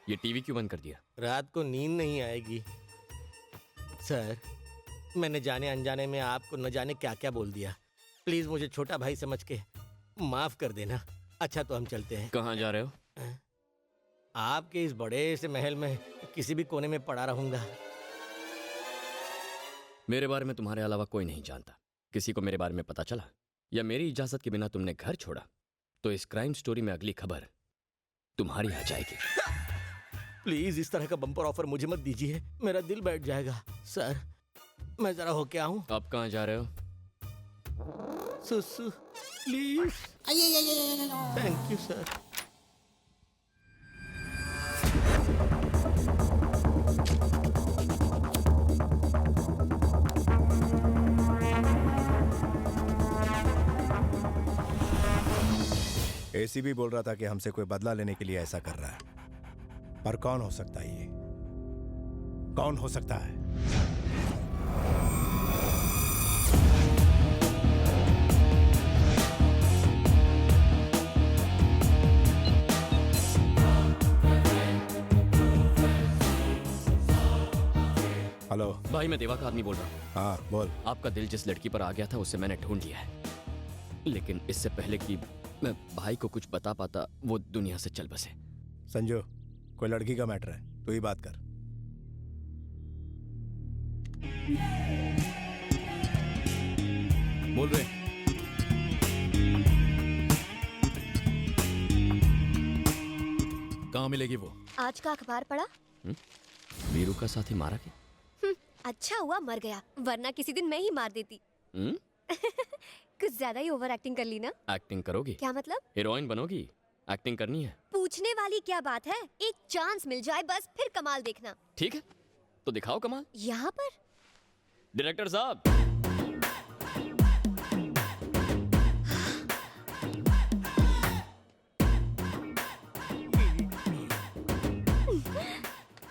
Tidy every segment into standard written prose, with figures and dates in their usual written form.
ये टीवी क्यों बंद कर दिया? रात को नींद नहीं आएगी। सर, मैंने जाने अनजाने में आपको न जाने क्या क्या बोल दिया। प्लीज मुझे छोटा भाई समझ के माफ कर देना। अच्छा तो हम चलते हैं। कहाँ जा रहे हो? आपके इस बड़े से महल में किसी भी कोने में पड़ा रहूंगा। मेरे बारे में तुम्हारे अलावा कोई नहीं जानता। किसी को मेरे बारे में पता चला या मेरी इजाजत के बिना तुमने घर छोड़ा तो इस क्राइम स्टोरी में अगली खबर तुम्हारी आ जाएगी। प्लीज इस तरह का बम्पर ऑफर मुझे मत दीजिए, मेरा दिल बैठ जाएगा। सर, मैं जरा होके आऊं। अब कहाँ जा रहे हो? सुसु please. Thank you sir. ACB बोल रहा था कि हमसे कोई बदला लेने के लिए ऐसा कर रहा है, पर कौन हो सकता है ये? कौन हो सकता है? हेलो भाई, मैं देवा का आदमी बोल रहा हूँ। हाँ बोल। आपका दिल जिस लड़की पर आ गया था उसे मैंने ढूंढ लिया है, लेकिन इससे पहले कि मैं भाई को कुछ बता पाता वो दुनिया से चल बसे। संजू, कोई लड़की का मैटर है, तू ही बात कर। बोल रहे। कहाँ मिलेगी वो? आज का अखबार पढ़ा? वीरू का साथी मारा क्या? अच्छा हुआ मर गया, वरना किसी दिन मैं ही मार देती। कुछ ज्यादा ही ओवर एक्टिंग कर ली ना? एक्टिंग करोगी? क्या मतलब? हीरोइन बनोगी? एक्टिंग करनी है? पूछने वाली क्या बात है, एक चांस मिल जाए बस, फिर कमाल देखना। ठीक है, तो दिखाओ कमाल। यहाँ पर डायरेक्टर साहब।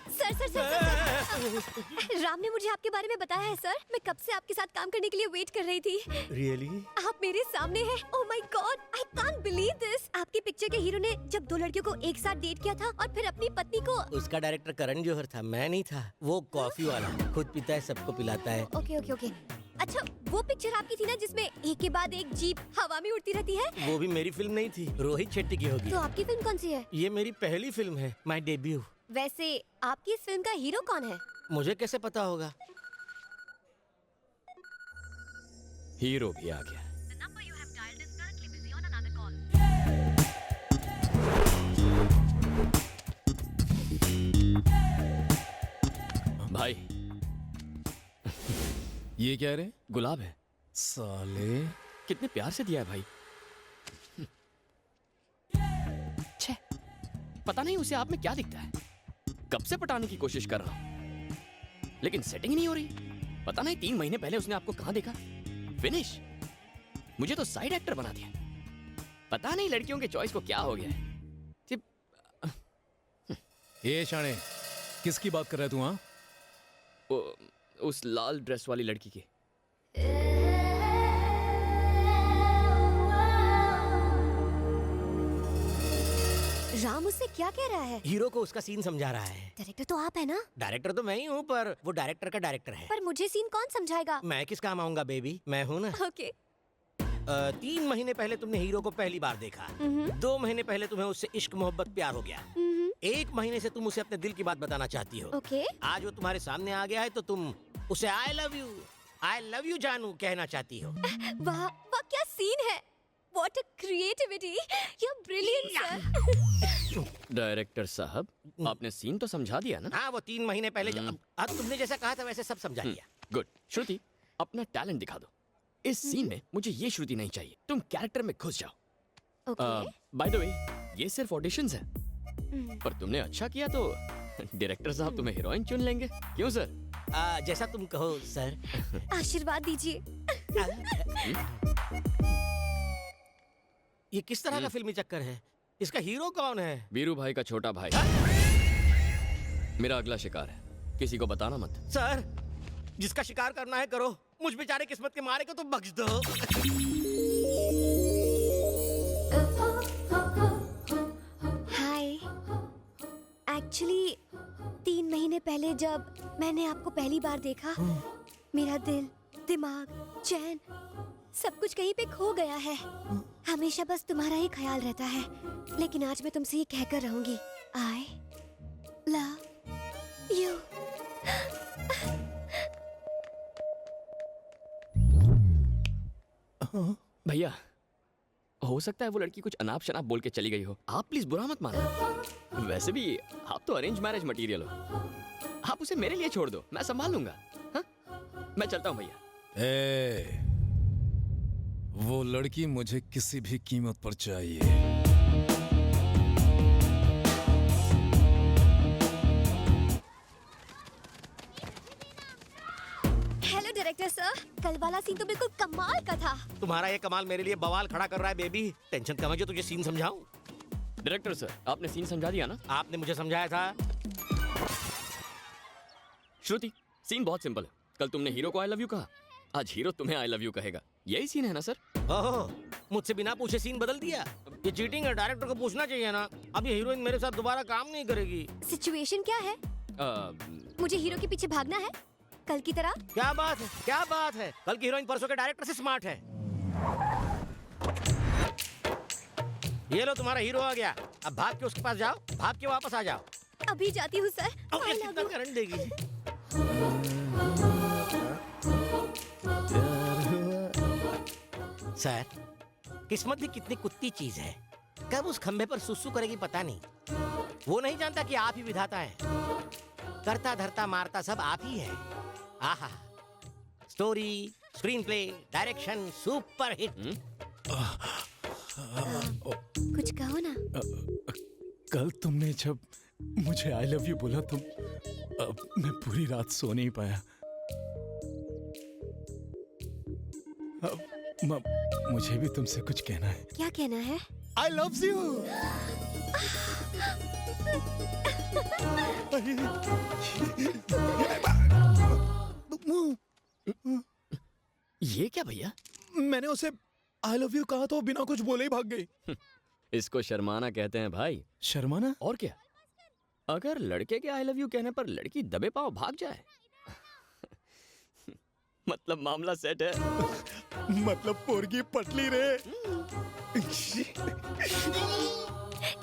Sir sir sir, sir, sir. Ram ने मुझे आपके बारे में बताया है सर। मैं कब से आपके साथ काम करने के लिए वेट कर रही थी। रियली? आप मेरे सामने हैं। Oh my God, I can't believe this. आपकी पिक्चर के हीरो ने जब दो लड़कियों को एक साथ डेट किया था और फिर अपनी पत्नी को। उसका डायरेक्टर करण जौहर था, मैं नहीं था। वो कॉफी वाला खुद पीता है, सबको पिलाता है। Okay okay okay. अच्छा, वो पिक्चर आपकी थी ना जिसमें एक के बाद एक जीप हवा में उड़ती रहती है? वो भी मेरी फिल्म नहीं थी, रोहित शेट्टी की होगी। तो आपकी फिल्म कौन सी है? ये मेरी पहली फिल्म है, माय डेब्यू। वैसे आपकी इस फिल्म का हीरो कौन है? मुझे कैसे पता होगा? हीरो भी आ गया। भाई, ये क्या रे? गुलाब है। साले, कितने प्यार से दिया है भाई। छे, पता नहीं उसे आप में क्या दिखता है। कब से पटाने की कोशिश कर रहा हूं, लेकिन सेटिंग ही नहीं हो रही। पता नहीं 3 महीने पहले उसने आपको कहां देखा। फिनिश। मुझे तो साइड एक्टर बना दिया। पता नहीं लड़कियों के चॉइस को क्या हो गया है। ये शाणे, किसकी बात कर रहा है तू? हाँ, उस लाल ड्रेस वाली लड़की की। राम उससे क्या कह रहा है? हीरो को उसका सीन समझा रहा है। डायरेक्टर तो आप है ना? डायरेक्टर तो मैं ही हूँ, पर वो डायरेक्टर का डायरेक्टर है। पर मुझे सीन कौन समझाएगा? मैं किस काम आऊंगा बेबी, मैं हूँ ना। ओके। 3 महीने पहले तुमने हीरो को पहली बार देखा। 2 महीने पहले तुम्हें उससे इश्क मोहब्बत प्यार हो गया। 1 महीने से तुम उसे अपने दिल की बात बताना चाहती हो। ओके। आज वो तुम्हारे सामने आ गया है तो तुम उसे आई लव यू जानू कहना चाहती हो। वाह वाह, क्या सीन है। What a creativity! You're brilliant, sir. Director साहब, आपने सीन तो समझा दिया ना? हाँ, वो 3 महीने पहले अब तुमने जैसा कहा था वैसे सब समझा दिया। गुड। श्रुति, अपना टैलेंट दिखा दो। इस सीन में मुझे ये श्रुति नहीं चाहिए। तुम कैरेक्टर में घुस जाओ। Okay. बाय द वे, ये सिर्फ ऑडिशंस हैं, पर तुमने अच्छा किया तो डायरेक्टर साहब तुम्हें हीरोइन चुन लेंगे। क्यों सर? जैसा तुम कहो सर। आशीर्वाद दीजिए। ये किस तरह का फिल्मी चक्कर है? इसका हीरो कौन है? वीरू भाई का छोटा भाई। मेरा अगला शिकार है, किसी को बताना मत। सर, जिसका शिकार करना है करो, मुझ बेचारे किस्मत के मारे को तो बख्श दो। एक्चुअली 3 महीने पहले जब मैंने आपको पहली बार देखा, मेरा दिल, दिमाग, चैन सब कुछ कहीं पे खो गया है। हमेशा बस तुम्हारा ही ख्याल रहता है, लेकिन आज मैं तुमसे ये कहकर रहूंगी, आई लव यू। भैया, हो सकता है वो लड़की कुछ अनाप शनाप बोल के चली गई हो। आप प्लीज बुरा मत मानना। वैसे भी आप तो अरेंज मैरिज मटेरियल हो। आप उसे मेरे लिए छोड़ दो, मैं संभाल लूंगा। हाँ? मैं चलता हूँ भैया। ए, वो लड़की मुझे किसी भी कीमत पर चाहिए। हेलो डायरेक्टर सर, कल वाला सीन तो बिल्कुल कमाल का था। तुम्हारा ये कमाल मेरे लिए बवाल खड़ा कर रहा है बेबी। टेंशन कम है जो तुझे सीन समझाऊं। डायरेक्टर सर, आपने सीन समझा दिया ना? आपने मुझे समझाया था। श्रुति, सीन बहुत सिंपल है। कल तुमने हीरो को आई लव यू कहा, आज हीरो तुम्हें आई लव यू कहेगा। यही सीन है ना सर? ओह, मुझसे बिना पूछे सीन बदल दिया। ये चीटिंग है, डायरेक्टर को पूछना चाहिए ना। अब ये हीरोइन मेरे साथ दोबारा काम नहीं करेगी। सिचुएशन क्या है? मुझे हीरो के पीछे भागना है कल की तरह? क्या बात है, क्या बात है। कल की हीरोइन परसों के डायरेक्टर से स्मार्ट है। ये लो तुम्हारा हीरो आ गया। अब भाग के उसके पास जाओ, भाग के वापस आ जाओ। अभी जाती हूँ सर। अब I ये love कितना you। करंट देगी। सर, किस्मत भी कितनी कुत्ती चीज है। कब उस खंबे पर सुसु करेगी पता नहीं। वो नहीं जानता कि आप ही विधाता है। करता धरता मारता सब आप ही है। आहा, story, screen play, direction super hit. कुछ कहो ना। कल तुमने जब मुझे आई लव यू बोला तो मैं पूरी रात सो नहीं पाया। मुझे भी तुमसे कुछ कहना है। क्या कहना है? I love you. ये क्या भैया? मैंने उसे आई लव यू कहा तो बिना कुछ बोले ही भाग गई। इसको शर्माना कहते हैं भाई। शर्माना? और क्या, अगर लड़के के आई लव यू कहने पर लड़की दबे पांव भाग जाए मतलब मामला सेट है। मतलब पोरगी पटली रे।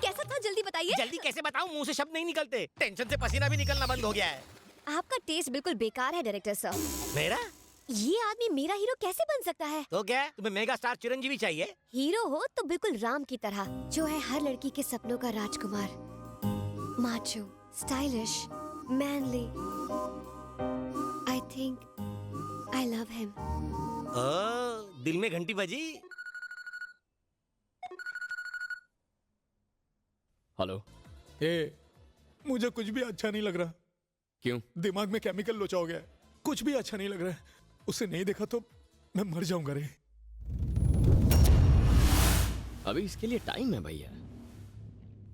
कैसा था जल्दी बताइए। जल्दी कैसे बताऊं, मुंह से शब्द नहीं निकलते। टेंशन से पसीना भी निकलना बंद हो गया है। आपका टेस्ट बिल्कुल बेकार है डायरेक्टर सर। मेरा? ये आदमी मेरा हीरो कैसे बन सकता है? तो क्या तुम्हें मेगा स्टार चिरंजीवी चाहिए? हीरो हो तो बिल्कुल राम की तरह, जो है हर लड़की के सपनों का राजकुमार। Macho, stylish, manly. I think I love him. दिल में घंटी बजी। हेलो। मुझे कुछ भी अच्छा नहीं लग रहा। क्यों? दिमाग में केमिकल लोचा हो गया है। कुछ भी अच्छा नहीं लग रहा है। उसे नहीं देखा तो मैं मर जाऊंगा रे। अभी इसके लिए टाइम है भैया,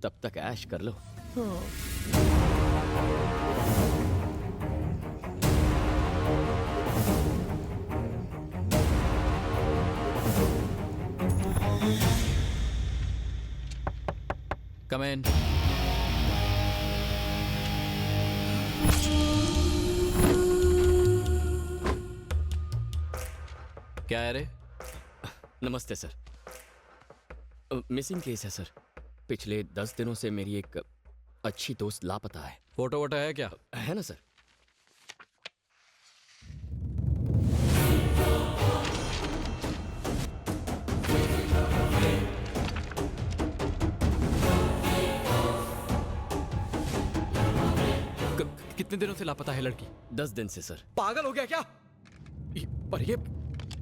तब तक ऐश कर लो। Come in. क्या है रे? नमस्ते सर। मिसिंग केस है सर। पिछले 10 दिनों से मेरी एक अच्छी दोस्त लापता है। फोटो वोटो है क्या? है ना सर? कितने दिनों से लापता है लड़की? 10 दिन से सर। पागल हो गया क्या? पर ये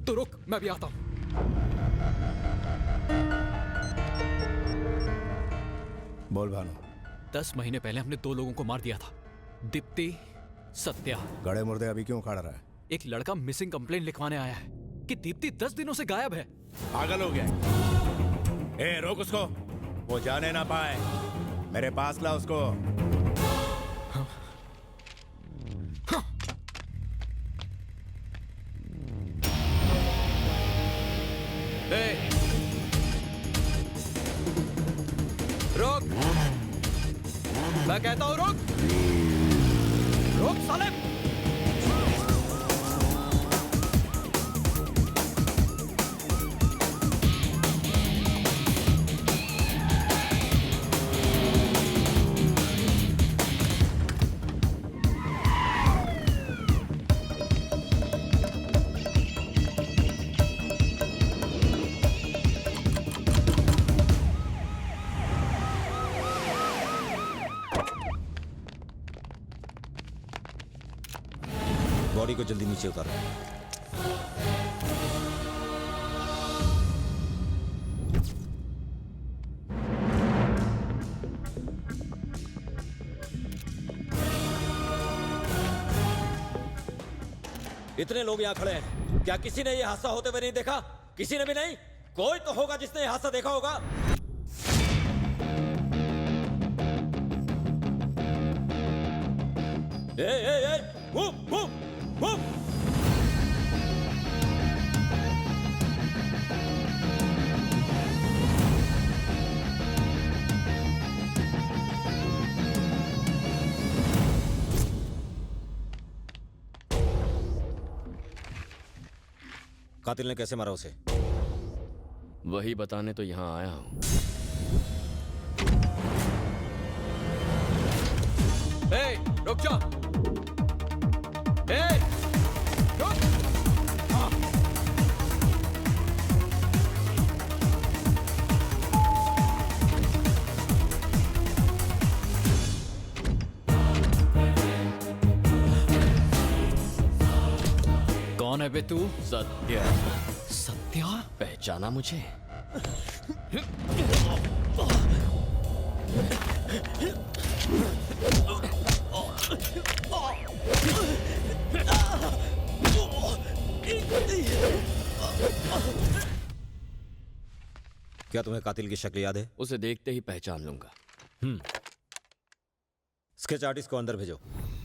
तो रुक, मैं भी आता हूं। बोल भानु। 10 महीने पहले हमने 2 लोगों को मार दिया था, दीप्ति, सत्या। गड़े मुर्दे अभी क्यों उखाड़ रहा है? एक लड़का मिसिंग कंप्लेंट लिखवाने आया है कि दीप्ति 10 दिनों से गायब है। पागल हो गया? ए, रोक उसको, वो जाने ना पाए। मेरे पास ला उसको। रोक! मैं कहता कहता हूँ रुक, रुक साले। बॉडी को जल्दी नीचे उतारो। इतने लोग यहाँ खड़े हैं, क्या किसी ने ये हादसा होते हुए नहीं देखा? किसी ने भी नहीं? कोई तो होगा जिसने ये हादसा देखा होगा। Move move move. कातिल ने कैसे मारा उसे? वही बताने तो यहाँ आया हूँ। रुक जा। रुक। कौन है बे तू? सत्य। सत्या? पहचाना मुझे? क्या तुम्हें कातिल की शक्ल याद है? उसे देखते ही पहचान लूंगा। स्केच आर्टिस्ट को अंदर भेजो।